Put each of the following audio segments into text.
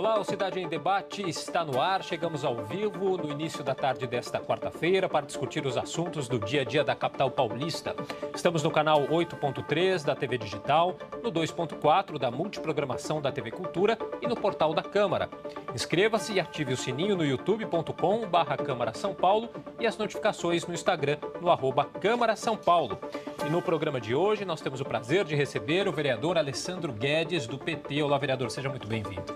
Olá, o Cidade em Debate está no ar. Chegamos ao vivo no início da tarde desta quarta-feira para discutir os assuntos do dia a dia da capital paulista. Estamos no canal 8.3 da TV Digital, no 2.4 da multiprogramação da TV Cultura e no portal da Câmara. Inscreva-se e ative o sininho no youtube.com/Câmara São Paulo e as notificações no Instagram, no @Câmara São Paulo. E no programa de hoje nós temos o prazer de receber o vereador Alessandro Guedes, do PT. Olá, vereador, seja muito bem-vindo.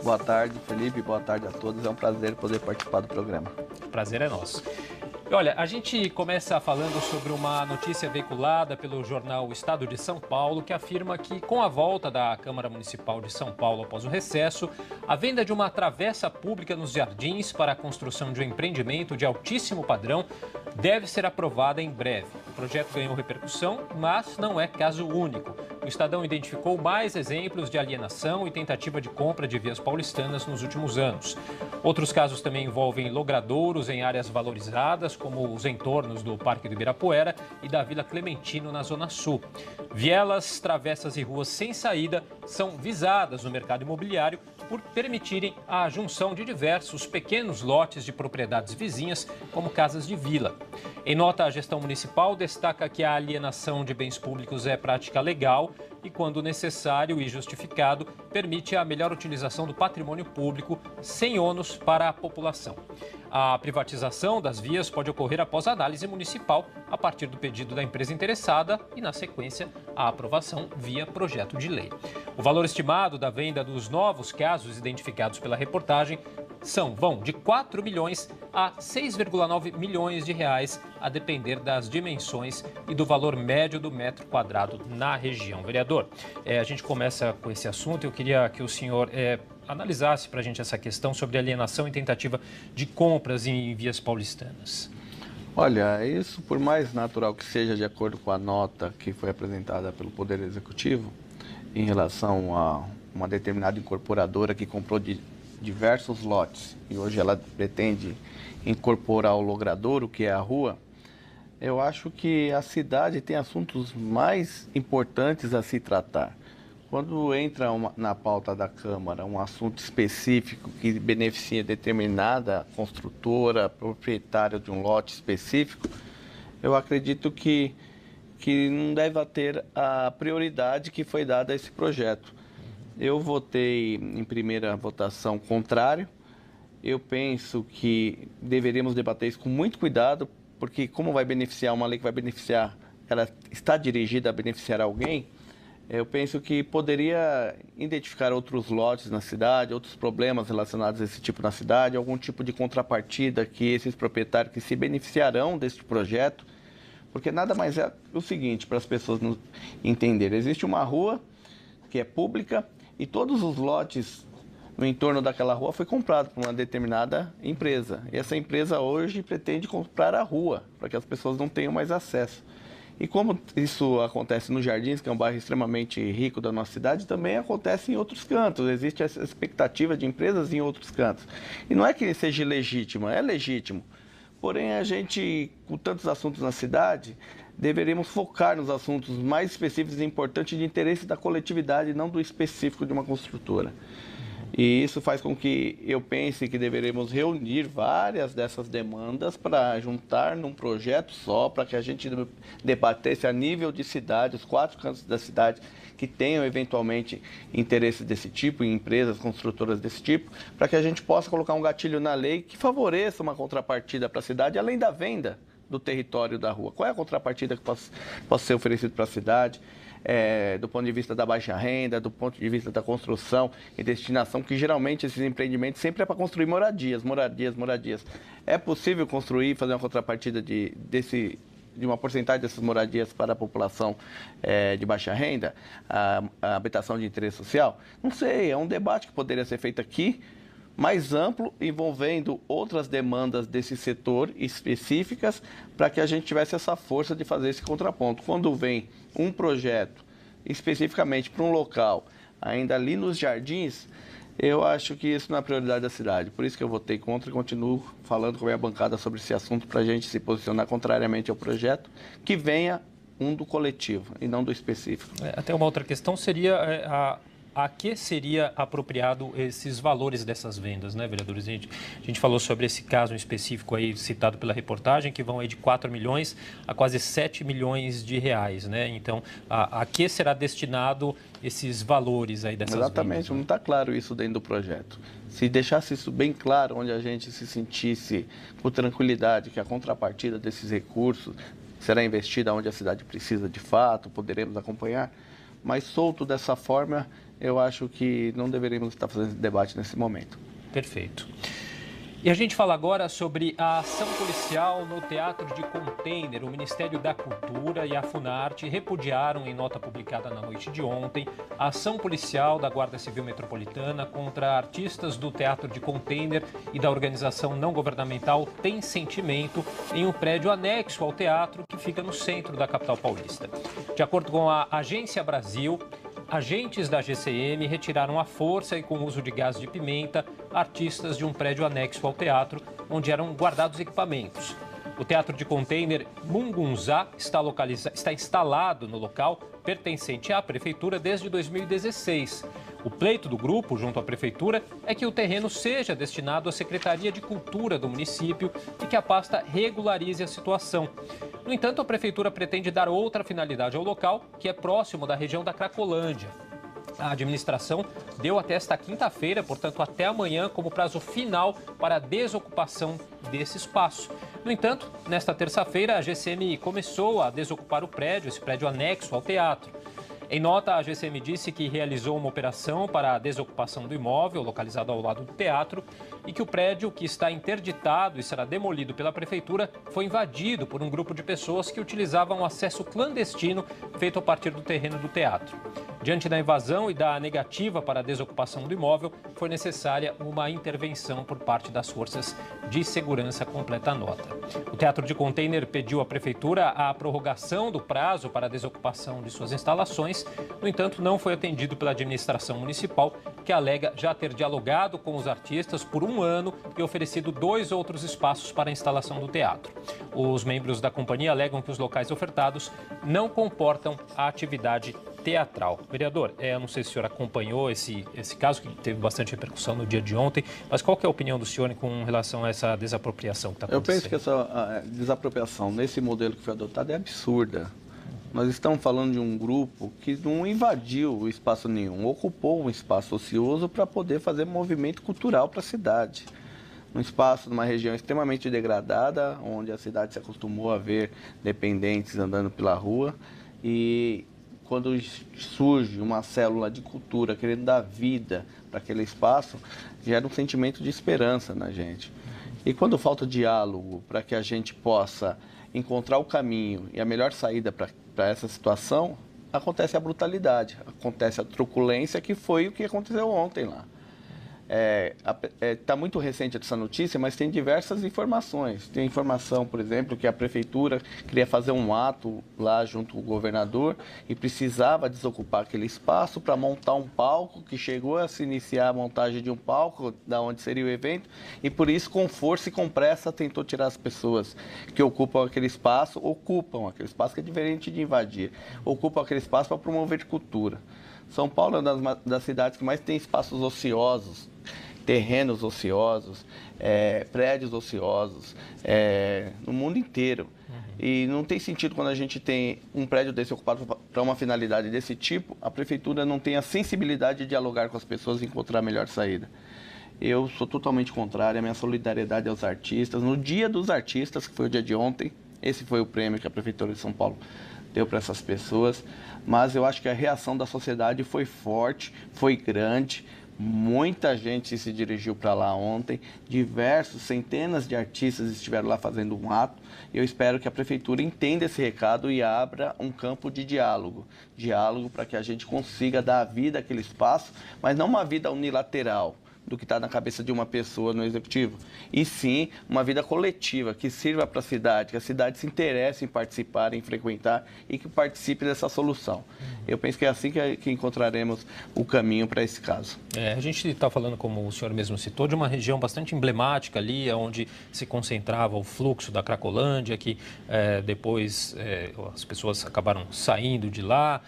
Boa tarde, Felipe. Boa tarde a todos. É um prazer poder participar do programa. O prazer é nosso. Olha, a gente começa falando sobre uma notícia veiculada pelo jornal Estado de São Paulo, que afirma que, com a volta da Câmara Municipal de São Paulo após o recesso, a venda de uma travessa pública nos Jardins para a construção de um empreendimento de altíssimo padrão deve ser aprovada em breve. O projeto ganhou repercussão, mas não é caso único. O Estadão identificou mais exemplos de alienação e tentativa de compra de vias paulistanas nos últimos anos. Outros casos também envolvem logradouros em áreas valorizadas, como os entornos do Parque do Ibirapuera e da Vila Clementino, na Zona Sul. Vielas, travessas e ruas sem saída são visadas no mercado imobiliário por permitirem a junção de diversos pequenos lotes de propriedades vizinhas, como casas de vila. Em nota, a gestão municipal destaca que a alienação de bens públicos é prática legal e, quando necessário e justificado, permite a melhor utilização do patrimônio público sem ônus para a população. A privatização das vias pode ocorrer após a análise municipal, a partir do pedido da empresa interessada e, na sequência, a aprovação via projeto de lei. O valor estimado da venda dos novos casos identificados pela reportagem vão de 4 milhões a 6,9 milhões de reais, a depender das dimensões e do valor médio do metro quadrado na região. Vereador, a gente começa com esse assunto. Eu queria que o senhor analisasse para a gente essa questão sobre alienação e tentativa de compras em vias paulistanas. Olha, isso, por mais natural que seja, de acordo com a nota que foi apresentada pelo Poder Executivo, em relação a uma determinada incorporadora que comprou diversos lotes e hoje ela pretende incorporar o logradouro, que é a rua, eu acho que a cidade tem assuntos mais importantes a se tratar. Quando entra na pauta da Câmara um assunto específico que beneficia determinada construtora, proprietária de um lote específico, eu acredito que não deve ter a prioridade que foi dada a esse projeto. Eu votei em primeira votação contrário. Eu penso que deveríamos debater isso com muito cuidado, porque como vai beneficiar uma lei que vai beneficiar, ela está dirigida a beneficiar alguém, eu penso que poderia identificar outros lotes na cidade, outros problemas relacionados a esse tipo na cidade, algum tipo de contrapartida que esses proprietários que se beneficiarão deste projeto, porque nada mais é o seguinte, para as pessoas entenderem, existe uma rua que é pública e todos os lotes no entorno daquela rua foi comprado por uma determinada empresa. E essa empresa hoje pretende comprar a rua, para que as pessoas não tenham mais acesso. E como isso acontece nos Jardins, que é um bairro extremamente rico da nossa cidade, também acontece em outros cantos. Existe essa expectativa de empresas em outros cantos. E não é que seja ilegítimo, é legítimo. Porém, a gente, com tantos assuntos na cidade, deveríamos focar nos assuntos mais específicos e importantes de interesse da coletividade, não do específico de uma construtora. E isso faz com que eu pense que deveremos reunir várias dessas demandas para juntar num projeto só, para que a gente debatesse a nível de cidade, os 4 cantos da cidade que tenham eventualmente interesse desse tipo, em empresas construtoras desse tipo, para que a gente possa colocar um gatilho na lei que favoreça uma contrapartida para a cidade, além da venda do território da rua. Qual é a contrapartida que possa ser oferecida para a cidade? Do ponto de vista da baixa renda, do ponto de vista da construção e destinação, que geralmente esses empreendimentos sempre é para construir moradias. É possível construir, fazer uma contrapartida de uma porcentagem dessas moradias para a população de baixa renda, a habitação de interesse social? Não sei, é um debate que poderia ser feito aqui, mais amplo, envolvendo outras demandas desse setor específicas, para que a gente tivesse essa força de fazer esse contraponto. Quando vem um projeto especificamente para um local, ainda ali nos Jardins, eu acho que isso não é prioridade da cidade. Por isso que eu votei contra e continuo falando com a minha bancada sobre esse assunto, para a gente se posicionar contrariamente ao projeto, que venha do coletivo e não do específico. Até uma outra questão seria a que seria apropriado esses valores dessas vendas, né, vereadores? A gente falou sobre esse caso específico aí citado pela reportagem, que vão aí de 4 milhões a quase 7 milhões de reais, né? Então, a que será destinado esses valores aí dessas Exatamente, vendas, né? não está claro isso dentro do projeto. Se deixasse isso bem claro, onde a gente se sentisse com tranquilidade que a contrapartida desses recursos será investida onde a cidade precisa de fato, poderemos acompanhar, mas solto dessa forma, eu acho que não deveríamos estar fazendo esse debate nesse momento. Perfeito. E a gente fala agora sobre a ação policial no Teatro de Container. O Ministério da Cultura e a Funarte repudiaram, em nota publicada na noite de ontem, a ação policial da Guarda Civil Metropolitana contra artistas do Teatro de Container e da organização não governamental Tem Sentimento, em um prédio anexo ao teatro que fica no centro da capital paulista. De acordo com a Agência Brasil, agentes da GCM retiraram à força e com uso de gás de pimenta artistas de um prédio anexo ao teatro, onde eram guardados equipamentos. O Teatro de Container Mungunzá está instalado no local pertencente à Prefeitura desde 2016. O pleito do grupo, junto à Prefeitura, é que o terreno seja destinado à Secretaria de Cultura do município e que a pasta regularize a situação. No entanto, a Prefeitura pretende dar outra finalidade ao local, que é próximo da região da Cracolândia. A administração deu até esta quinta-feira, portanto até amanhã, como prazo final para a desocupação desse espaço. No entanto, nesta terça-feira, a GCM começou a desocupar o prédio, esse prédio anexo ao teatro. Em nota, a GCM disse que realizou uma operação para a desocupação do imóvel localizado ao lado do teatro e que o prédio, que está interditado e será demolido pela Prefeitura, foi invadido por um grupo de pessoas que utilizavam um acesso clandestino feito a partir do terreno do teatro. Diante da invasão e da negativa para a desocupação do imóvel, foi necessária uma intervenção por parte das forças de segurança, completa a nota. O Teatro de Container pediu à Prefeitura a prorrogação do prazo para a desocupação de suas instalações. No entanto, não foi atendido pela administração municipal, que alega já ter dialogado com os artistas por um ano e oferecido 2 outros espaços para a instalação do teatro. Os membros da companhia alegam que os locais ofertados não comportam a atividade teatral. Vereador, eu não sei se o senhor acompanhou esse caso, que teve bastante repercussão no dia de ontem, mas qual que é a opinião do senhor com relação a essa desapropriação que está acontecendo? Eu penso que essa desapropriação nesse modelo que foi adotado é absurda. Nós estamos falando de um grupo que não invadiu espaço nenhum, ocupou um espaço ocioso para poder fazer movimento cultural para a cidade. Um espaço numa região extremamente degradada, onde a cidade se acostumou a ver dependentes andando pela rua, e quando surge uma célula de cultura querendo dar vida para aquele espaço, gera um sentimento de esperança na gente. E quando falta diálogo para que a gente possa encontrar o caminho e a melhor saída para essa situação, acontece a brutalidade, acontece a truculência, que foi o que aconteceu ontem lá. Está muito recente essa notícia, mas tem diversas informações. Tem informação, por exemplo, que a Prefeitura queria fazer um ato lá junto com o governador e precisava desocupar aquele espaço para montar um palco, que chegou a se iniciar a montagem de um palco, da onde seria o evento, e por isso, com força e com pressa, tentou tirar as pessoas que ocupam aquele espaço que é diferente de invadir, ocupam aquele espaço para promover cultura. São Paulo é uma das cidades que mais tem espaços ociosos, terrenos ociosos, prédios ociosos, no mundo inteiro. E não tem sentido quando a gente tem um prédio desse ocupado para uma finalidade desse tipo, a Prefeitura não tem a sensibilidade de dialogar com as pessoas e encontrar a melhor saída. Eu sou totalmente contrário, a minha solidariedade aos artistas. No Dia dos Artistas, que foi o dia de ontem, esse foi o prêmio que a Prefeitura de São Paulo deu para essas pessoas, mas eu acho que a reação da sociedade foi forte, foi grande, muita gente se dirigiu para lá ontem, centenas de artistas estiveram lá fazendo um ato, e eu espero que a Prefeitura entenda esse recado e abra um campo de diálogo para que a gente consiga dar vida àquele espaço, mas não uma vida unilateral do que está na cabeça de uma pessoa no executivo, e sim uma vida coletiva que sirva para a cidade, que a cidade se interesse em participar, em frequentar e que participe dessa solução. Eu penso que é assim que encontraremos o caminho para esse caso. A gente está falando, como o senhor mesmo citou, de uma região bastante emblemática ali, onde se concentrava o fluxo da Cracolândia, que depois as pessoas acabaram saindo de lá.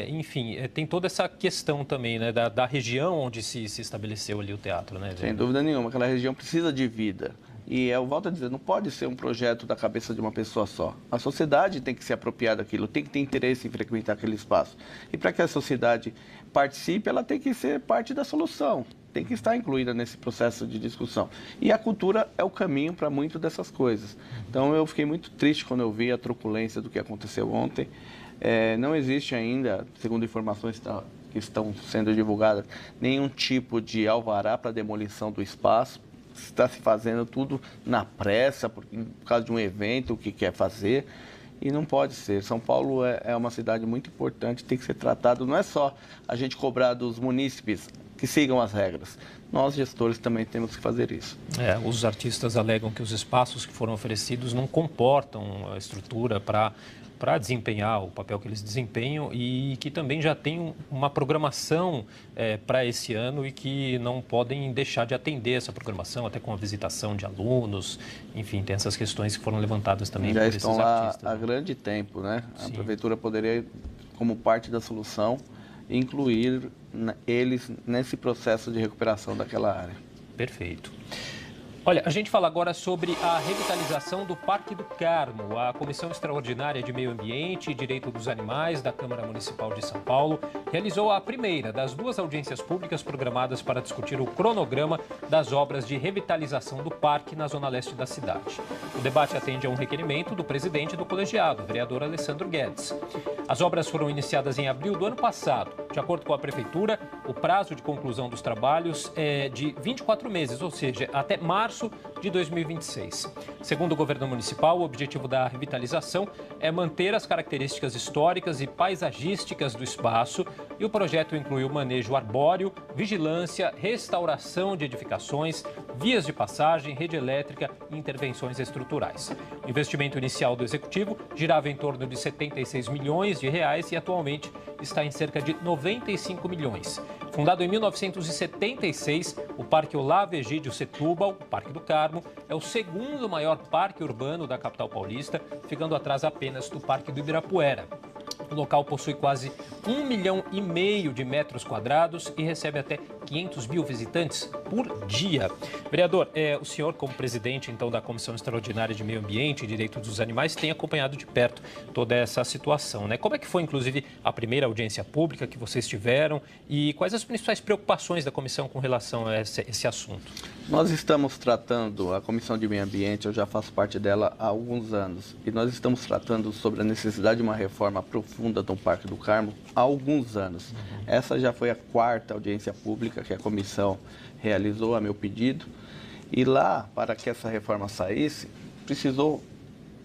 enfim, tem toda essa questão também, né, da região onde se estabeleceu ali o teatro, né? Sem dúvida nenhuma, aquela região precisa de vida. E eu volto a dizer, não pode ser um projeto da cabeça de uma pessoa só. A sociedade tem que se apropriar daquilo, tem que ter interesse em frequentar aquele espaço. E para que a sociedade participe, ela tem que ser parte da solução, tem que estar incluída nesse processo de discussão. E a cultura é o caminho para muito dessas coisas. Então eu fiquei muito triste quando eu vi a truculência do que aconteceu ontem. Não existe ainda, segundo informações que estão sendo divulgadas, nenhum tipo de alvará para demolição do espaço. Está se fazendo tudo na pressa, por causa de um evento que quer fazer, e não pode ser. São Paulo é uma cidade muito importante, tem que ser tratado, não é só a gente cobrar dos munícipes que sigam as regras, nós gestores também temos que fazer isso. Os artistas alegam que os espaços que foram oferecidos não comportam a estrutura para desempenhar o papel que eles desempenham e que também já tem uma programação para esse ano e que não podem deixar de atender essa programação, até com a visitação de alunos, enfim, tem essas questões que foram levantadas também já por esses estão lá artistas. há grande tempo, né? Sim. A prefeitura poderia, como parte da solução, incluir eles nesse processo de recuperação daquela área. Perfeito. Olha, a gente fala agora sobre a revitalização do Parque do Carmo. A Comissão Extraordinária de Meio Ambiente e Direito dos Animais da Câmara Municipal de São Paulo realizou a primeira das 2 audiências públicas programadas para discutir o cronograma das obras de revitalização do parque na zona leste da cidade. O debate atende a um requerimento do presidente do colegiado, o vereador Alessandro Guedes. As obras foram iniciadas em abril do ano passado. De acordo com a Prefeitura, o prazo de conclusão dos trabalhos é de 24 meses, ou seja, até março de 2026. Segundo o governo municipal, o objetivo da revitalização é manter as características históricas e paisagísticas do espaço e o projeto inclui o manejo arbóreo, vigilância, restauração de edificações, vias de passagem, rede elétrica e intervenções estruturais. O investimento inicial do executivo girava em torno de 76 milhões de reais e atualmente está em cerca de 95 milhões. Fundado em 1976, o Parque Olavo Egídio Setúbal, o Parque do Carmo, é o segundo maior parque urbano da capital paulista, ficando atrás apenas do Parque do Ibirapuera. O local possui quase 1,5 milhão de metros quadrados e recebe até 500 mil visitantes por dia. Vereador, o senhor, como presidente então da Comissão Extraordinária de Meio Ambiente e Direitos dos Animais, tem acompanhado de perto toda essa situação, né? Como é que foi, inclusive, a primeira audiência pública que vocês tiveram e quais as principais preocupações da comissão com relação a esse assunto? Nós estamos tratando, a Comissão de Meio Ambiente, eu já faço parte dela há alguns anos, e nós estamos tratando sobre a necessidade de uma reforma profunda do Parque do Carmo há alguns anos. Essa já foi a 4ª audiência pública que a comissão realizou a meu pedido, e lá, para que essa reforma saísse, precisou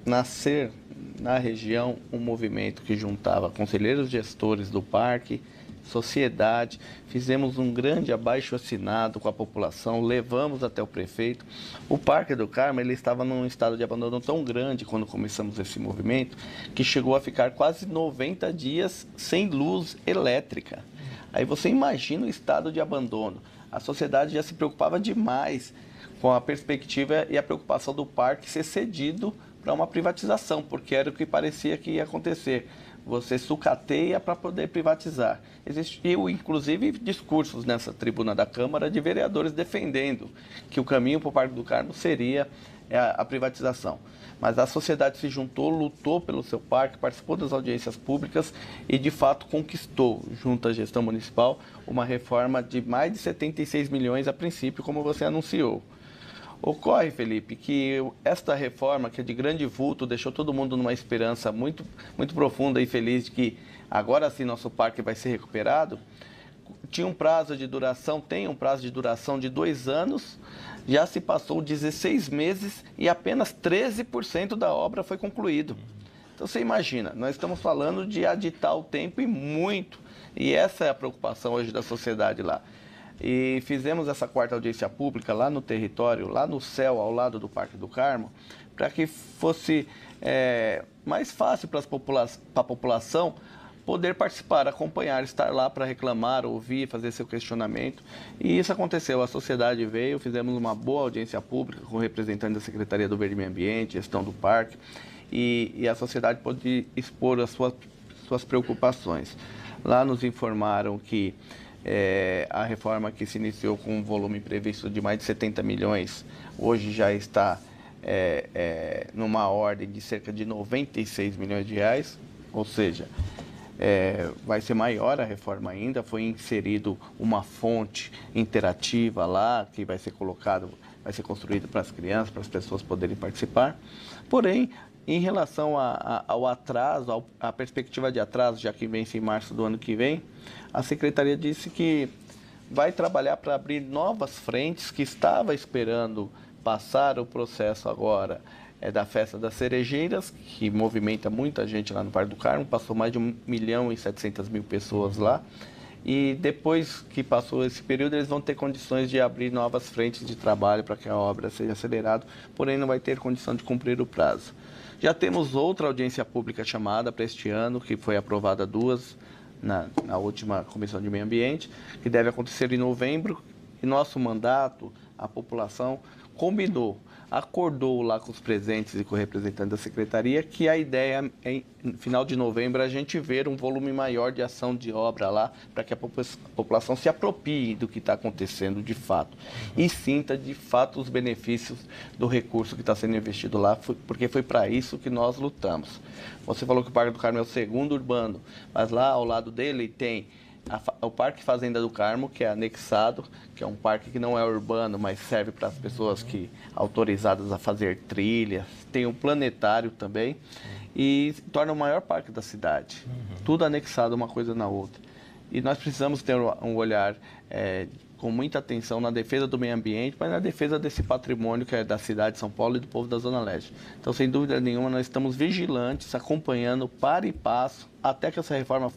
nascer na região um movimento que juntava conselheiros gestores do parque, sociedade, fizemos um grande abaixo-assinado com a população, levamos até o prefeito. O Parque do Carmo ele estava num estado de abandono tão grande quando começamos esse movimento, que chegou a ficar quase 90 dias sem luz elétrica. Aí você imagina o estado de abandono. A sociedade já se preocupava demais com a perspectiva e a preocupação do parque ser cedido para uma privatização, porque era o que parecia que ia acontecer. Você sucateia para poder privatizar. Existiu, inclusive, discursos nessa tribuna da Câmara de vereadores defendendo que o caminho para o Parque do Carmo seria a privatização. Mas a sociedade se juntou, lutou pelo seu parque, participou das audiências públicas e, de fato, conquistou, junto à gestão municipal, uma reforma de mais de 76 milhões a princípio, como você anunciou. Ocorre, Felipe, que esta reforma, que é de grande vulto, deixou todo mundo numa esperança muito, muito profunda e feliz de que agora sim nosso parque vai ser recuperado, tinha um prazo de duração, tem um prazo de duração de 2 anos, já se passou 16 meses e apenas 13% da obra foi concluído. Então você imagina, nós estamos falando de aditar o tempo e muito, e essa é a preocupação hoje da sociedade lá. E fizemos essa 4ª audiência pública lá no território, lá no céu, ao lado do Parque do Carmo, para que fosse mais fácil para a população poder participar, acompanhar, estar lá para reclamar, ouvir, fazer seu questionamento. E isso aconteceu, a sociedade veio, fizemos uma boa audiência pública com representantes da Secretaria do Verde e Meio Ambiente, gestão do parque, e a sociedade pôde expor as suas preocupações. Lá nos informaram que a reforma que se iniciou com um volume previsto de mais de 70 milhões, hoje já está numa ordem de cerca de 96 milhões de reais, ou seja, vai ser maior a reforma ainda. Foi inserido uma fonte interativa lá, que vai ser construída para as crianças, para as pessoas poderem participar. Porém, em relação ao atraso, à perspectiva de atraso, já que vence em março do ano que vem, a Secretaria disse que vai trabalhar para abrir novas frentes, que estava esperando passar o processo agora da Festa das Cerejeiras, que movimenta muita gente lá no Parque do Carmo, passou mais de 1.700.000 pessoas lá. E depois que passou esse período, eles vão ter condições de abrir novas frentes de trabalho para que a obra seja acelerada, porém não vai ter condição de cumprir o prazo. Já temos outra audiência pública chamada para este ano, que foi aprovada duas na última Comissão de Meio Ambiente, que deve acontecer em novembro. E nosso mandato, a população acordou lá com os presentes e com o representante da Secretaria que a ideia é, no final de novembro, a gente ver um volume maior de ação de obra lá, para que a população se aproprie do que está acontecendo de fato e sinta de fato os benefícios do recurso que está sendo investido lá, porque foi para isso que nós lutamos. Você falou que o Parque do Carmo é o segundo urbano, mas lá ao lado dele tem o Parque Fazenda do Carmo, que é anexado, que é um parque que não é urbano, mas serve para as pessoas autorizadas a fazer trilhas. Tem um planetário também e torna o maior parque da cidade. Tudo anexado uma coisa na outra. E nós precisamos ter um olhar com muita atenção na defesa do meio ambiente, mas na defesa desse patrimônio que é da cidade de São Paulo e do povo da Zona Leste. Então, sem dúvida nenhuma, nós estamos vigilantes, acompanhando passo e passo, até que essa reforma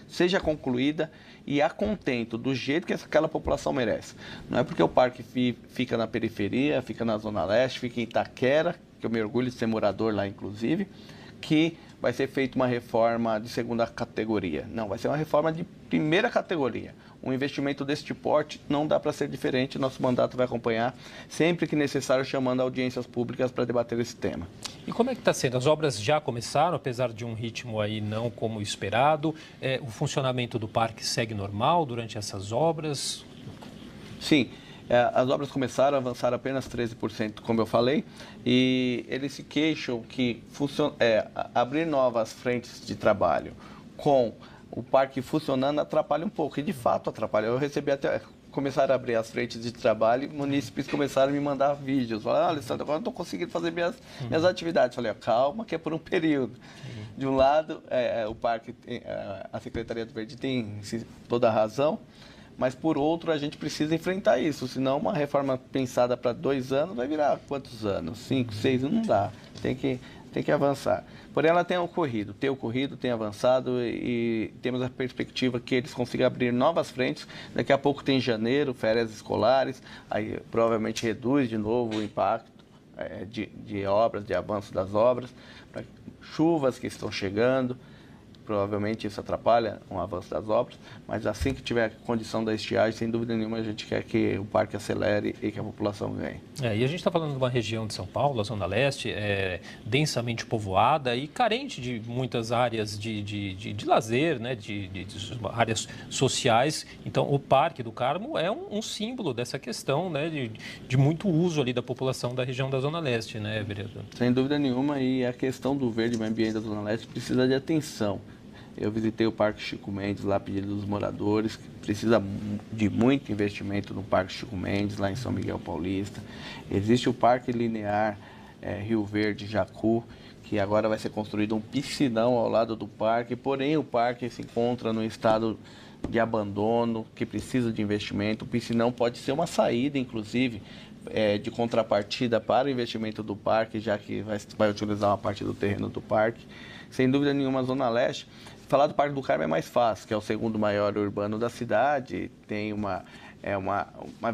seja concluída e a contento, do jeito que aquela população merece. Não é porque o parque fica na periferia, fica na Zona Leste, fica em Itaquera, que eu me orgulho de ser morador lá, inclusive, que vai ser feita uma reforma de segunda categoria. Não, vai ser uma reforma de primeira categoria. Um investimento deste porte não dá para ser diferente. Nosso mandato vai acompanhar, sempre que necessário, chamando audiências públicas para debater esse tema. E como é que está sendo? As obras já começaram, apesar de um ritmo aí não como esperado. O funcionamento do parque segue normal durante essas obras? Sim. As obras começaram, avançaram apenas 13%, como eu falei, e eles se queixam que abrir novas frentes de trabalho com o parque funcionando atrapalha um pouco, e de fato atrapalha. Eu recebi começaram a abrir as frentes de trabalho e munícipes começaram a me mandar vídeos. Falaram: Alessandro, agora não estou conseguindo fazer minhas atividades. Falei: calma, que é por um período. De um lado, o parque, a Secretaria do Verde tem toda a razão, mas por outro a gente precisa enfrentar isso, senão uma reforma pensada para 2 anos vai virar quantos anos? 5, 6, não dá. Tem que avançar. Porém, ela tem ocorrido, tem avançado e temos a perspectiva que eles consigam abrir novas frentes. Daqui a pouco tem janeiro, férias escolares, aí provavelmente reduz de novo o impacto de obras, de avanço das obras, chuvas que estão chegando. Provavelmente isso atrapalha o avanço das obras, mas assim que tiver condição da estiagem, sem dúvida nenhuma, a gente quer que o parque acelere e que a população ganhe. E a gente está falando de uma região de São Paulo, a Zona Leste, densamente povoada e carente de muitas áreas de lazer, né, de áreas sociais. Então, o Parque do Carmo é um símbolo dessa questão, né, de muito uso ali da população da região da Zona Leste, né, vereador? Sem dúvida nenhuma, e a questão do verde e meio ambiente da Zona Leste precisa de atenção. Eu visitei o Parque Chico Mendes, lá a pedido dos moradores, que precisa de muito investimento no Parque Chico Mendes, lá em São Miguel Paulista. Existe o Parque Linear Rio Verde, Jacu, que agora vai ser construído um piscinão ao lado do parque, porém o parque se encontra no estado de abandono, que precisa de investimento. O piscinão pode ser uma saída, inclusive, de contrapartida para o investimento do parque, já que vai utilizar uma parte do terreno do parque. Sem dúvida nenhuma, a Zona Leste. Falar do Parque do Carmo é mais fácil, que é o segundo maior urbano da cidade, tem uma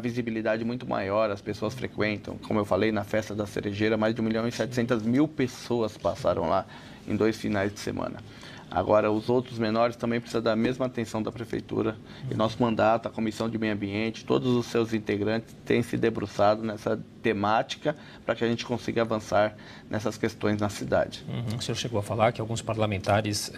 visibilidade muito maior, as pessoas frequentam. Como eu falei, na Festa da Cerejeira, mais de 1.700.000 pessoas passaram lá em 2 finais de semana. Agora, os outros menores também precisam da mesma atenção da Prefeitura. E nosso mandato, a Comissão de Meio Ambiente, todos os seus integrantes têm se debruçado nessa temática para que a gente consiga avançar nessas questões na cidade. O senhor chegou a falar que alguns parlamentares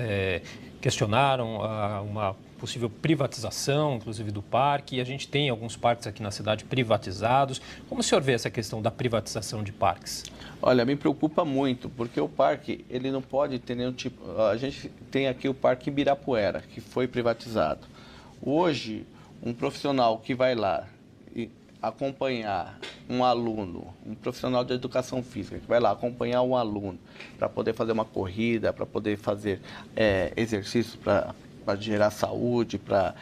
questionaram uma possível privatização, inclusive do parque, e a gente tem alguns parques aqui na cidade privatizados. Como o senhor vê essa questão da privatização de parques? Olha, me preocupa muito, porque o parque, ele não pode ter nenhum tipo... A gente tem aqui o Parque Ibirapuera, que foi privatizado. Hoje, um profissional que vai lá e acompanhar um aluno, um profissional de educação física, que vai lá acompanhar um aluno para poder fazer uma corrida, para poder fazer exercício para gerar saúde, para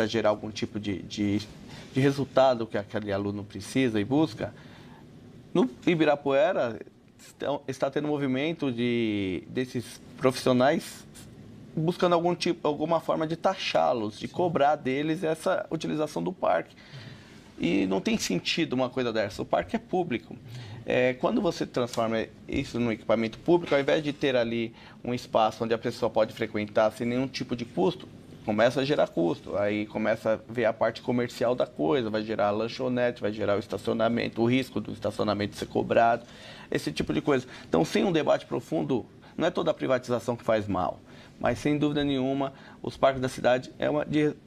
gerar algum tipo de resultado que aquele aluno precisa e busca. No Ibirapuera está tendo movimento desses profissionais buscando alguma forma de taxá-los, de cobrar deles essa utilização do parque. E não tem sentido uma coisa dessa. O parque é público. Quando você transforma isso num equipamento público, ao invés de ter ali um espaço onde a pessoa pode frequentar sem nenhum tipo de custo, começa a gerar custo. Aí começa a ver a parte comercial da coisa, vai gerar a lanchonete, vai gerar o estacionamento, o risco do estacionamento ser cobrado, esse tipo de coisa. Então, sem um debate profundo, não é toda a privatização que faz mal, mas sem dúvida nenhuma, os parques da cidade,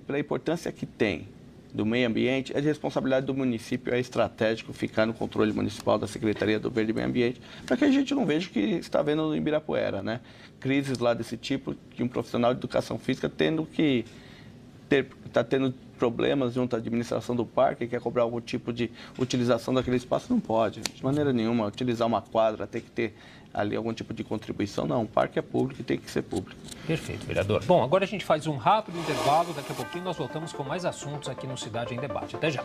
pela importância que tem do meio ambiente, é de responsabilidade do município, é estratégico ficar no controle municipal da Secretaria do Verde e Meio Ambiente, para que a gente não veja o que está vendo no Ibirapuera, né? Crises lá desse tipo, que um profissional de educação física está tendo problemas junto à administração do parque, quer cobrar algum tipo de utilização daquele espaço, não pode, de maneira nenhuma, utilizar uma quadra, tem que ter ali algum tipo de contribuição, não, o parque é público e tem que ser público. Perfeito, vereador. Bom, agora a gente faz um rápido intervalo, daqui a pouquinho nós voltamos com mais assuntos aqui no Cidade em Debate. Até já.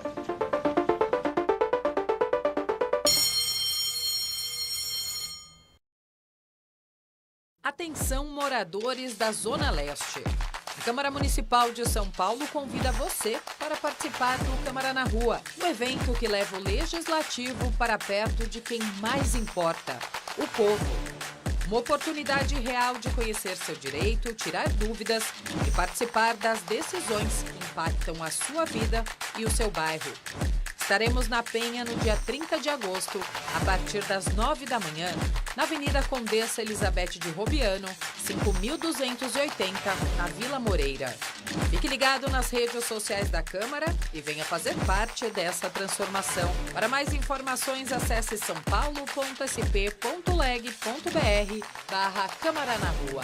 Atenção, moradores da Zona Leste. A Câmara Municipal de São Paulo convida você para participar do Câmara na Rua, um evento que leva o Legislativo para perto de quem mais importa, o povo. Uma oportunidade real de conhecer seu direito, tirar dúvidas e participar das decisões que impactam a sua vida e o seu bairro. Estaremos na Penha no dia 30 de agosto, a partir das 9 da manhã, na Avenida Condessa Elizabeth de Robiano, 5.280, na Vila Moreira. Fique ligado nas redes sociais da Câmara e venha fazer parte dessa transformação. Para mais informações, acesse saopaulo.sp.leg.br/Câmara na Rua.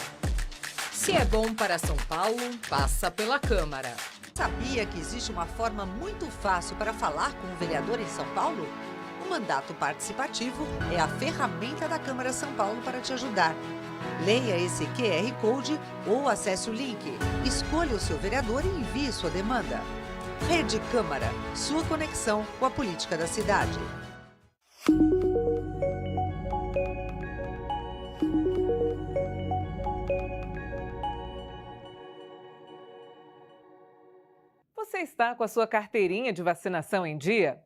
Se é bom para São Paulo, passa pela Câmara. Sabia que existe uma forma muito fácil para falar com o vereador em São Paulo? O mandato participativo é a ferramenta da Câmara São Paulo para te ajudar. Leia esse QR Code ou acesse o link. Escolha o seu vereador e envie sua demanda. Rede Câmara, sua conexão com a política da cidade. Você está com a sua carteirinha de vacinação em dia?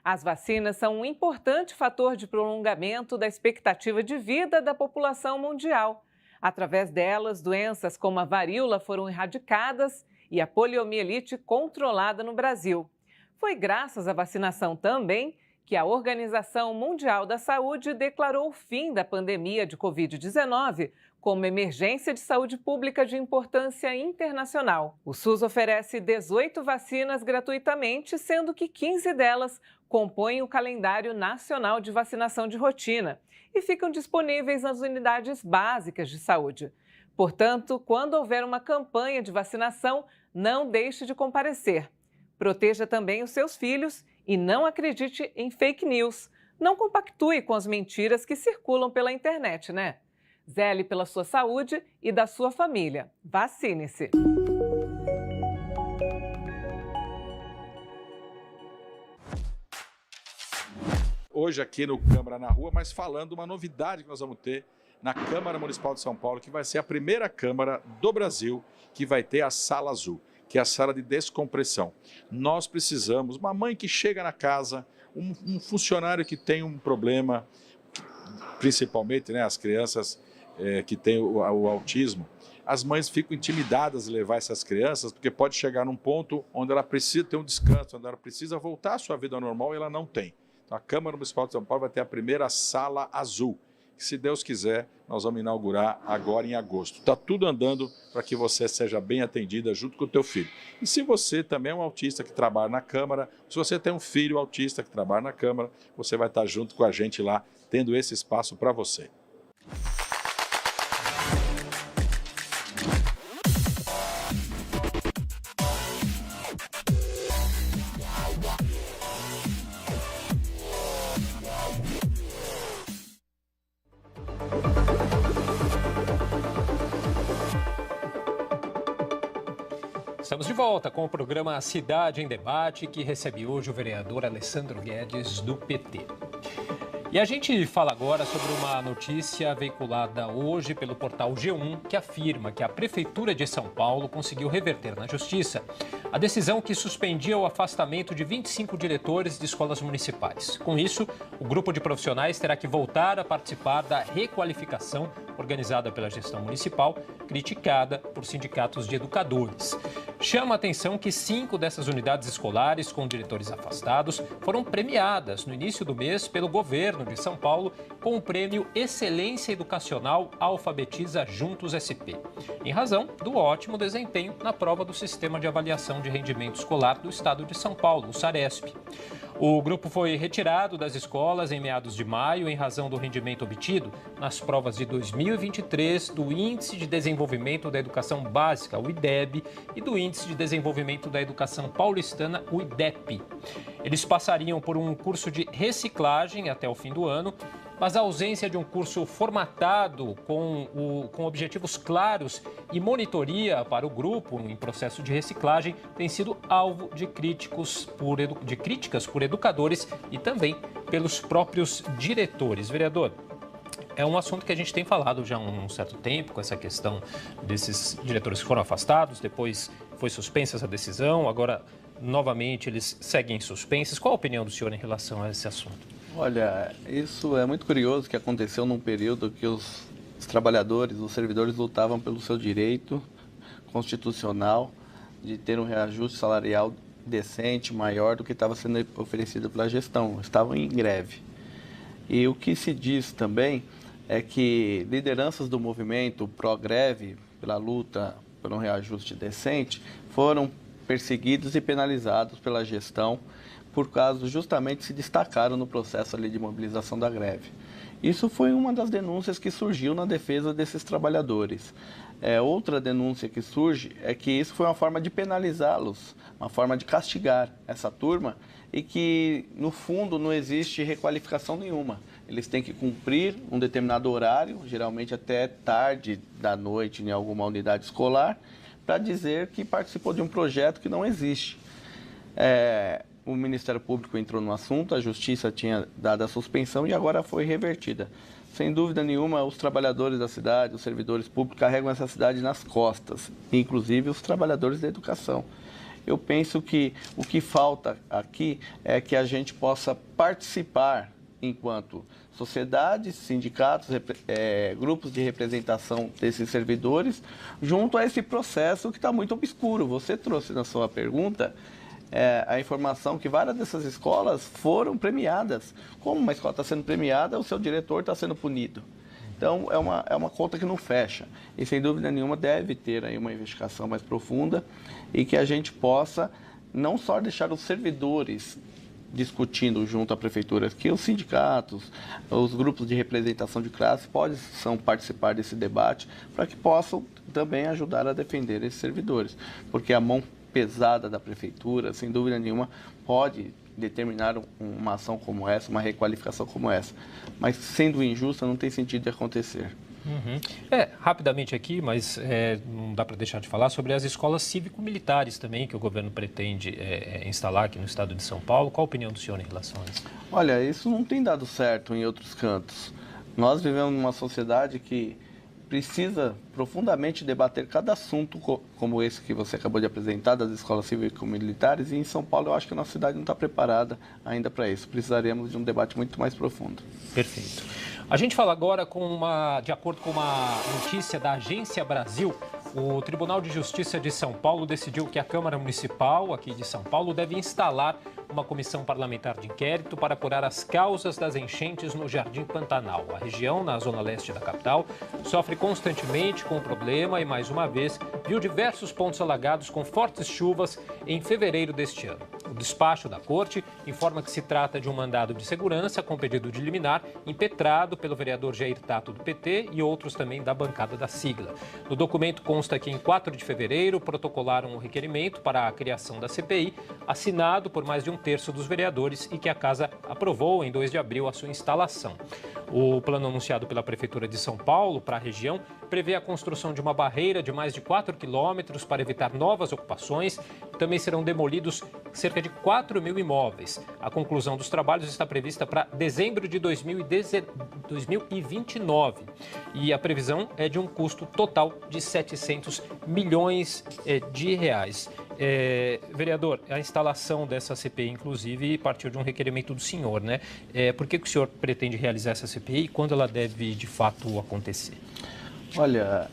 As vacinas são um importante fator de prolongamento da expectativa de vida da população mundial. Através delas, doenças como a varíola foram erradicadas e a poliomielite controlada no Brasil. Foi graças à vacinação também que a Organização Mundial da Saúde declarou o fim da pandemia de Covid-19 como emergência de saúde pública de importância internacional. O SUS oferece 18 vacinas gratuitamente, sendo que 15 delas compõem o calendário nacional de vacinação de rotina e ficam disponíveis nas unidades básicas de saúde. Portanto, quando houver uma campanha de vacinação, não deixe de comparecer. Proteja também os seus filhos e não acredite em fake news. Não compactue com as mentiras que circulam pela internet, né? Zele pela sua saúde e da sua família. Vacine-se! Hoje aqui no Câmara na Rua, mas falando uma novidade que nós vamos ter na Câmara Municipal de São Paulo, que vai ser a primeira Câmara do Brasil que vai ter a Sala Azul, que é a sala de descompressão. Nós precisamos, uma mãe que chega na casa, um funcionário que tem um problema, principalmente, né, as crianças que têm o autismo, as mães ficam intimidadas de levar essas crianças, porque pode chegar num ponto onde ela precisa ter um descanso, onde ela precisa voltar à sua vida normal e ela não tem. Então, a Câmara Municipal de São Paulo vai ter a primeira sala azul, que, se Deus quiser, nós vamos inaugurar agora em agosto. Está tudo andando para que você seja bem atendida junto com o teu filho. E se você também é um autista que trabalha na Câmara, se você tem um filho autista que trabalha na Câmara, você vai estar junto com a gente lá, tendo esse espaço para você. Estamos de volta com o programa Cidade em Debate, que recebe hoje o vereador Alessandro Guedes, do PT. E a gente fala agora sobre uma notícia veiculada hoje pelo portal G1, que afirma que a Prefeitura de São Paulo conseguiu reverter na Justiça a decisão que suspendia o afastamento de 25 diretores de escolas municipais. Com isso, o grupo de profissionais terá que voltar a participar da requalificação organizada pela gestão municipal, criticada por sindicatos de educadores. Chama a atenção que 5 dessas unidades escolares com diretores afastados foram premiadas no início do mês pelo governo de São Paulo com o prêmio Excelência Educacional Alfabetiza Juntos SP, em razão do ótimo desempenho na prova do Sistema de Avaliação de Rendimento Escolar do Estado de São Paulo, o SARESP. O grupo foi retirado das escolas em meados de maio em razão do rendimento obtido nas provas de 2023 do Índice de Desenvolvimento da Educação Básica, o IDEB, e do Índice de Desenvolvimento da Educação Paulistana, o IDEP. Eles passariam por um curso de reciclagem até o fim do ano, mas a ausência de um curso formatado com objetivos claros e monitoria para o grupo em processo de reciclagem tem sido alvo de críticas por educadores e também pelos próprios diretores. Vereador, é um assunto que a gente tem falado já há um certo tempo, com essa questão desses diretores que foram afastados, depois foi suspensa essa decisão, agora novamente eles seguem suspensos. Qual a opinião do senhor em relação a esse assunto? Olha, isso é muito curioso, que aconteceu num período que os trabalhadores, os servidores lutavam pelo seu direito constitucional de ter um reajuste salarial decente, maior do que estava sendo oferecido pela gestão. Estavam em greve. E o que se diz também é que lideranças do movimento pró-greve, pela luta por um reajuste decente, foram perseguidos e penalizados pela gestão por causa justamente se destacaram no processo ali de mobilização da greve. Isso foi uma das denúncias que surgiu na defesa desses trabalhadores. Outra denúncia que surge é que isso foi uma forma de penalizá-los, uma forma de castigar essa turma e que, no fundo, não existe requalificação nenhuma. Eles têm que cumprir um determinado horário, geralmente até tarde da noite em alguma unidade escolar, para dizer que participou de um projeto que não existe. O Ministério Público entrou no assunto, a Justiça tinha dado a suspensão e agora foi revertida. Sem dúvida nenhuma, os trabalhadores da cidade, os servidores públicos carregam essa cidade nas costas, inclusive os trabalhadores da educação. Eu penso que o que falta aqui é que a gente possa participar enquanto sociedade, sindicatos, grupos de representação desses servidores, junto a esse processo que está muito obscuro. Você trouxe na sua pergunta a informação que várias dessas escolas foram premiadas. Como uma escola está sendo premiada, o seu diretor está sendo punido. Então, é uma conta que não fecha. E, sem dúvida nenhuma, deve ter aí uma investigação mais profunda e que a gente possa não só deixar os servidores discutindo junto à prefeitura, que os sindicatos, os grupos de representação de classe possam participar desse debate para que possam também ajudar a defender esses servidores. Porque a mão pesada da prefeitura, sem dúvida nenhuma, pode determinar uma ação como essa, uma requalificação como essa. Mas, sendo injusta, não tem sentido de acontecer. Rapidamente aqui, mas não dá para deixar de falar sobre as escolas cívico-militares também, que o governo pretende instalar aqui no estado de São Paulo. Qual a opinião do senhor em relação a isso? Olha, isso não tem dado certo em outros cantos. Nós vivemos numa sociedade que precisa profundamente debater cada assunto como esse que você acabou de apresentar, das escolas cívico-militares, e em São Paulo eu acho que a nossa cidade não está preparada ainda para isso. Precisaríamos de um debate muito mais profundo. Perfeito. A gente fala agora de acordo com uma notícia da Agência Brasil, o Tribunal de Justiça de São Paulo decidiu que a Câmara Municipal aqui de São Paulo deve instalar uma comissão parlamentar de inquérito para apurar as causas das enchentes no Jardim Pantanal. A região, na zona leste da capital, sofre constantemente com o problema e, mais uma vez, viu diversos pontos alagados com fortes chuvas em fevereiro deste ano. O despacho da Corte informa que se trata de um mandado de segurança com pedido de liminar impetrado pelo vereador Jair Tato do PT e outros também da bancada da sigla. No documento consta que em 4 de fevereiro protocolaram um requerimento para a criação da CPI, assinado por mais de 1/3 dos vereadores e que a Casa aprovou em 2 de abril a sua instalação. O plano anunciado pela Prefeitura de São Paulo para a região prevê a construção de uma barreira de mais de 4 quilômetros para evitar novas ocupações. Também serão demolidos cerca de 4.000 imóveis. A conclusão dos trabalhos está prevista para dezembro de 2029 e a previsão é de um custo total de 700 milhões de reais. Vereador, a instalação dessa CPI, inclusive, partiu de um requerimento do senhor, né? Por que o senhor pretende realizar essa CPI e quando ela deve, de fato, acontecer? Olha,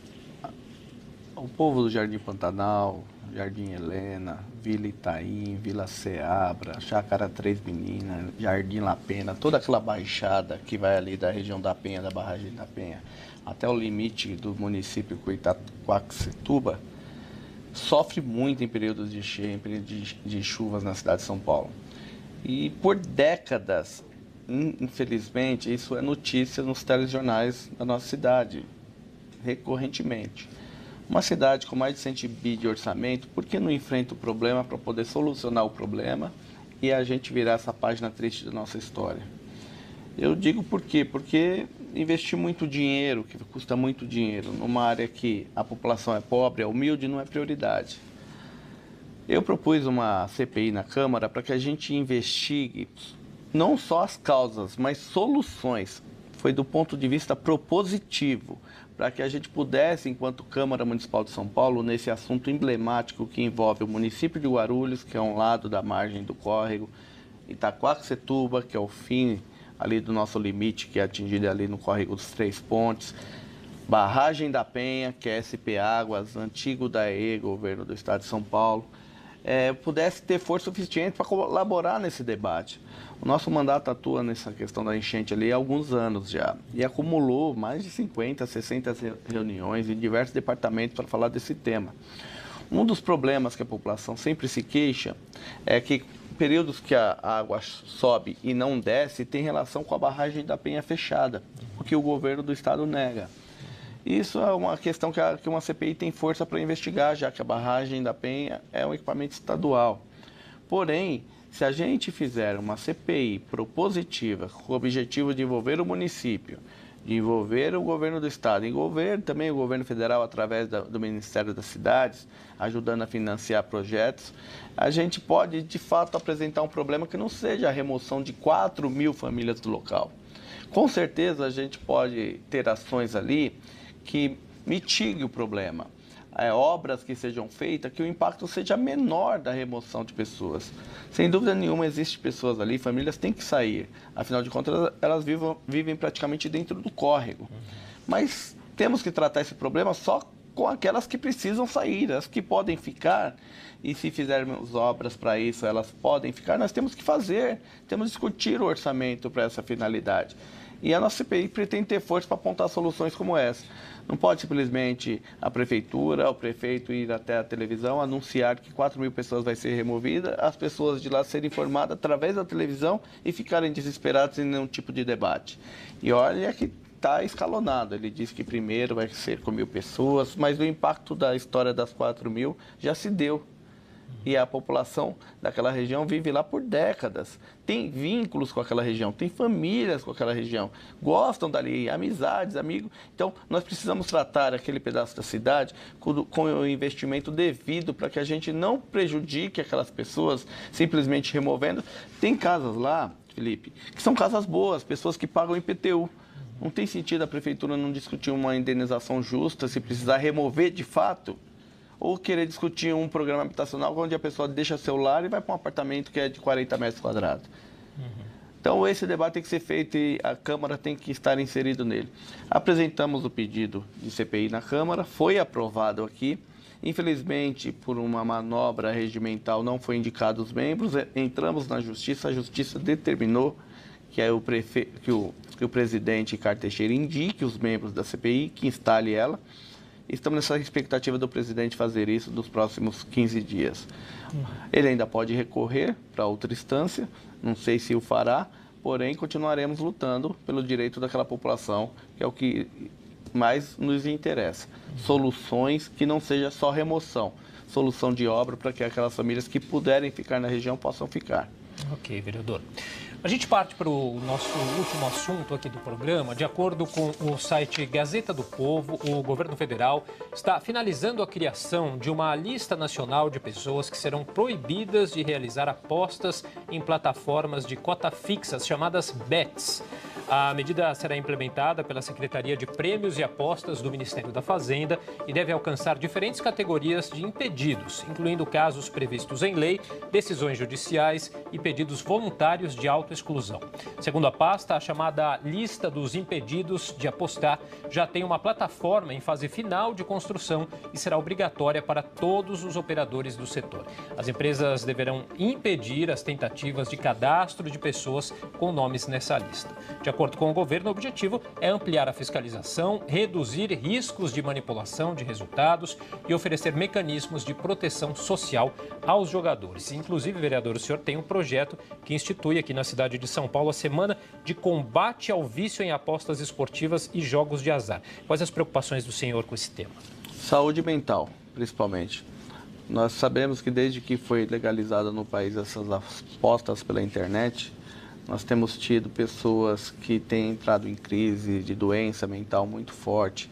o povo do Jardim Pantanal, Jardim Helena, Vila Itaim, Vila Ceabra, Chácara Três Meninas, Jardim La Pena, toda aquela baixada que vai ali da região da Penha, da barragem da Penha, até o limite do município com Itaquaquecetuba, sofre muito em períodos de cheia, em períodos de chuvas na cidade de São Paulo. E por décadas, infelizmente, isso é notícia nos telejornais da nossa cidade, recorrentemente. Uma cidade com mais de 100 bi de orçamento, por que não enfrenta o problema para poder solucionar o problema e a gente virar essa página triste da nossa história? Eu digo por quê? Porque investir muito dinheiro, que custa muito dinheiro, numa área que a população é pobre, é humilde, não é prioridade. Eu propus uma CPI na Câmara para que a gente investigue não só as causas, mas soluções. Foi do ponto de vista propositivo, para que a gente pudesse, enquanto Câmara Municipal de São Paulo, nesse assunto emblemático que envolve o município de Guarulhos, que é um lado da margem do córrego, Itaquaquecetuba, que é o fim ali do nosso limite, que é atingido ali no córrego dos Três Pontes, Barragem da Penha, que é SP Águas, antigo DAE, governo do Estado de São Paulo, pudesse ter força suficiente para colaborar nesse debate. O nosso mandato atua nessa questão da enchente ali há alguns anos já e acumulou mais de 50, 60 reuniões em diversos departamentos para falar desse tema. Um dos problemas que a população sempre se queixa é que períodos que a água sobe e não desce tem relação com a barragem da Penha fechada, o que o governo do estado nega. Isso é uma questão que uma CPI tem força para investigar, já que a barragem da Penha é um equipamento estadual. Porém, se a gente fizer uma CPI propositiva com o objetivo de envolver o município, de envolver o governo do estado, envolver também o governo federal através do Ministério das Cidades, ajudando a financiar projetos, a gente pode, de fato, apresentar um problema que não seja a remoção de 4.000 famílias do local. Com certeza, a gente pode ter ações ali que mitiguem o problema. Obras que sejam feitas, que o impacto seja menor da remoção de pessoas. Sem dúvida nenhuma, existem pessoas ali, famílias têm que sair. Afinal de contas, elas vivem praticamente dentro do córrego. Mas temos que tratar esse problema só com aquelas que precisam sair, as que podem ficar. E se fizermos obras para isso, elas podem ficar, nós temos que fazer. Temos que discutir o orçamento para essa finalidade. E a nossa CPI pretende ter força para apontar soluções como essa. Não pode simplesmente a prefeitura, o prefeito ir até a televisão, anunciar que 4.000 pessoas vai ser removida, as pessoas de lá serem informadas através da televisão e ficarem desesperadas sem nenhum tipo de debate. E olha que está escalonado. Ele disse que primeiro vai ser com 1.000 pessoas, mas o impacto da história das 4.000 já se deu. E a população daquela região vive lá por décadas. Tem vínculos com aquela região, tem famílias com aquela região, gostam dali, amizades, amigos. Então, nós precisamos tratar aquele pedaço da cidade com o investimento devido para que a gente não prejudique aquelas pessoas simplesmente removendo. Tem casas lá, Felipe, que são casas boas, pessoas que pagam IPTU. Não tem sentido a prefeitura não discutir uma indenização justa, se precisar remover de fato, ou querer discutir um programa habitacional onde a pessoa deixa seu lar e vai para um apartamento que é de 40 metros quadrados. Então, esse debate tem que ser feito e a Câmara tem que estar inserido nele. Apresentamos o pedido de CPI na Câmara, foi aprovado aqui. Infelizmente, por uma manobra regimental, não foi indicado os membros. Entramos na Justiça, a Justiça determinou que o presidente Ricardo Teixeira indique os membros da CPI, que instale ela. Estamos nessa expectativa do presidente fazer isso nos próximos 15 dias. Ele ainda pode recorrer para outra instância, não sei se o fará, porém continuaremos lutando pelo direito daquela população, que é o que mais nos interessa. Soluções que não seja só remoção, solução de obra para que aquelas famílias que puderem ficar na região possam ficar. Ok, vereador. A gente parte para o nosso último assunto aqui do programa. De acordo com o site Gazeta do Povo, o governo federal está finalizando a criação de uma lista nacional de pessoas que serão proibidas de realizar apostas em plataformas de cota fixas, chamadas BETs. A medida será implementada pela Secretaria de Prêmios e Apostas do Ministério da Fazenda e deve alcançar diferentes categorias de impedidos, incluindo casos previstos em lei, decisões judiciais e pedidos voluntários de autoexclusão. Segundo a pasta, a chamada lista dos impedidos de apostar já tem uma plataforma em fase final de construção e será obrigatória para todos os operadores do setor. As empresas deverão impedir as tentativas de cadastro de pessoas com nomes nessa lista. De acordo com o governo, o objetivo é ampliar a fiscalização, reduzir riscos de manipulação de resultados e oferecer mecanismos de proteção social aos jogadores. Inclusive, vereador, o senhor tem um projeto que institui aqui na cidade de São Paulo a Semana de Combate ao Vício em Apostas Esportivas e Jogos de Azar. Quais as preocupações do senhor com esse tema? Saúde mental, principalmente. Nós sabemos que desde que foi legalizada no país essas apostas pela internet, nós temos tido pessoas que têm entrado em crise de doença mental muito forte,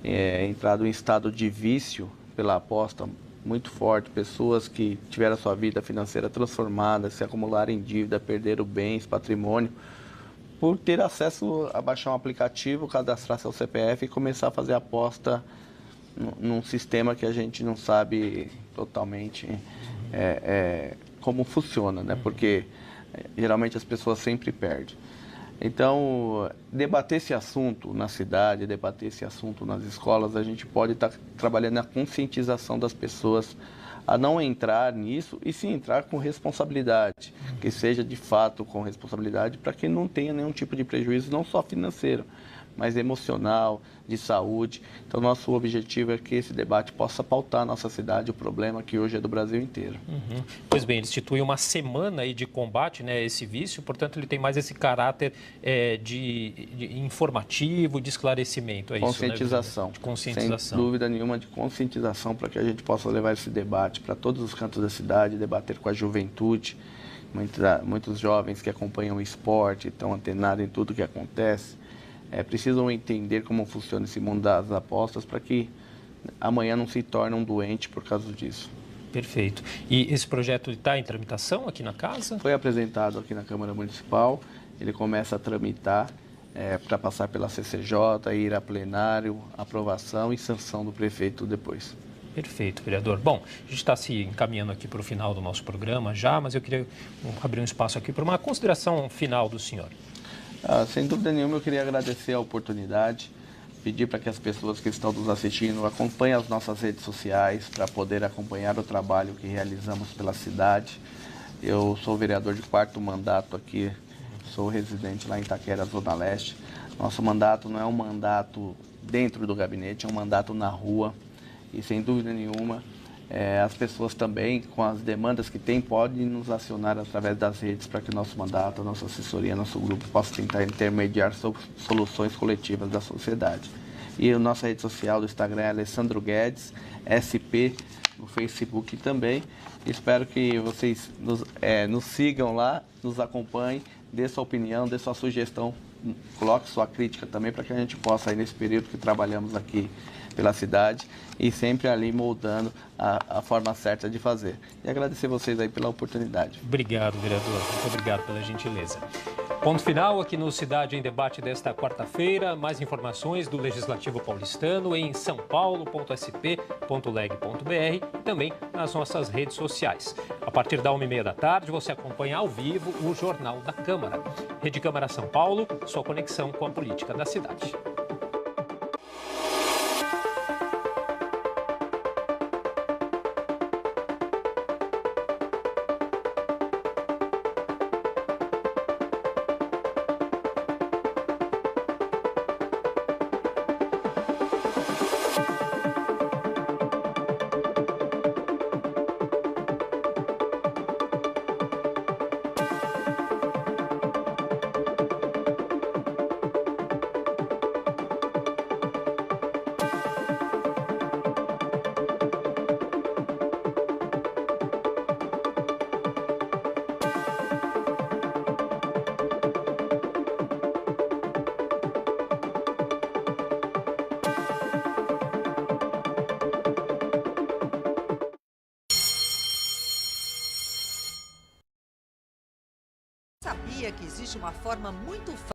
entrado em estado de vício pela aposta muito forte, pessoas que tiveram a sua vida financeira transformada, se acumularam em dívida, perderam bens, patrimônio, por ter acesso a baixar um aplicativo, cadastrar seu CPF e começar a fazer aposta num sistema que a gente não sabe totalmente como funciona, né? Porque geralmente as pessoas sempre perdem. Então, debater esse assunto na cidade, debater esse assunto nas escolas, a gente pode estar trabalhando na conscientização das pessoas a não entrar nisso e sim entrar com responsabilidade, que seja de fato com responsabilidade para que não tenha nenhum tipo de prejuízo, não só financeiro, mas emocional, de saúde. Então, nosso objetivo é que esse debate possa pautar a nossa cidade, o problema que hoje é do Brasil inteiro. Pois bem, ele institui uma semana aí de combate, né, a esse vício, portanto, ele tem mais esse caráter de informativo, de esclarecimento, é conscientização. Isso, né? De conscientização. Sem dúvida nenhuma, de conscientização para que a gente possa levar esse debate para todos os cantos da cidade, debater com a juventude, muitos jovens que acompanham o esporte, estão antenados em tudo que acontece. Precisam entender como funciona esse mundo das apostas para que amanhã não se torne um doente por causa disso. Perfeito. E esse projeto está em tramitação aqui na casa? Foi apresentado aqui na Câmara Municipal, ele começa a tramitar para passar pela CCJ, ir a plenário, aprovação e sanção do prefeito depois. Perfeito, vereador. Bom, a gente está se encaminhando aqui para o final do nosso programa já, mas eu queria abrir um espaço aqui para uma consideração final do senhor. Sem dúvida nenhuma, eu queria agradecer a oportunidade, pedir para que as pessoas que estão nos assistindo acompanhem as nossas redes sociais para poder acompanhar o trabalho que realizamos pela cidade. Eu sou vereador de 4º mandato aqui, sou residente lá em Itaquera, Zona Leste. Nosso mandato não é um mandato dentro do gabinete, é um mandato na rua e, sem dúvida nenhuma, as pessoas também, com as demandas que têm, podem nos acionar através das redes para que o nosso mandato, a nossa assessoria, nosso grupo possa tentar intermediar soluções coletivas da sociedade. E a nossa rede social do Instagram é Alessandro Guedes, SP, no Facebook também. Espero que vocês nos sigam lá, nos acompanhem, dê sua opinião, dê sua sugestão, coloque sua crítica também para que a gente possa, aí nesse período que trabalhamos aqui pela cidade e sempre ali moldando a forma certa de fazer. E agradecer vocês aí pela oportunidade. Obrigado, vereador. Muito obrigado pela gentileza. Ponto final aqui no Cidade em Debate desta quarta-feira. Mais informações do Legislativo paulistano em sãopaulo.sp.leg.br e também nas nossas redes sociais. A partir da 1h30 da tarde, você acompanha ao vivo o Jornal da Câmara. Rede Câmara São Paulo, sua conexão com a política da cidade. Sabia que existe uma forma muito fácil